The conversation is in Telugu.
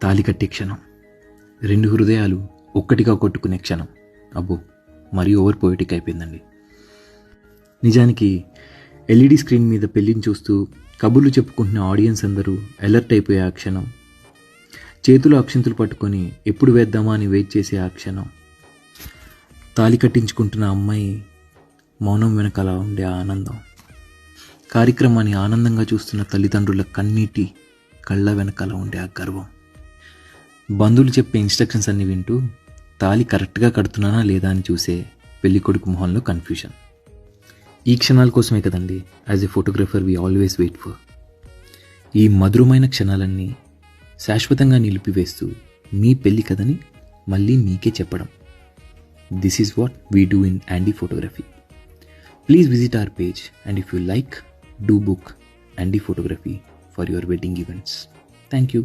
తాళి కట్టే క్షణం, రెండు హృదయాలు ఒక్కటిగా కొట్టుకునే క్షణం. అబ్బో, మరీ ఓవర్ పోయిటిక్ అయిపోయిందండి. నిజానికి ఎల్ఈడి స్క్రీన్ మీద పెళ్ళిని చూస్తూ కబుర్లు చెప్పుకుంటున్న ఆడియన్స్ అందరూ అలర్ట్ అయిపోయే ఆ క్షణం, చేతులు అక్షింతలు పట్టుకొని ఎప్పుడు వేద్దామా అని వెయిట్ చేసే ఆ క్షణం, తాళి కట్టించుకుంటున్న అమ్మాయి మౌనం వెనకాల ఉండే ఆనందం, కార్యక్రమాన్ని ఆనందంగా చూస్తున్న తల్లిదండ్రుల కన్నీటి కళ్ళ వెనకాల ఉండే ఆ గర్వం, బంధువులు చెప్పే ఇన్స్ట్రక్షన్స్ అన్ని వింటూ తాళి కరెక్ట్గా కడుతున్నానా లేదా అని చూసే పెళ్ళికొడుకు మొహంలో కన్ఫ్యూషన్. ఈ క్షణాల కోసమే కదండి as a photographer we always wait for. ఈ మధురమైన క్షణాలన్నీ శాశ్వతంగా నిలిపివేస్తూ మీ పెళ్ళి కదని మళ్ళీ మీకే చెప్పడం. This is what we do in యాండీ photography. Please visit our page and if you like, do book యాండీ photography for your wedding events. Thank you.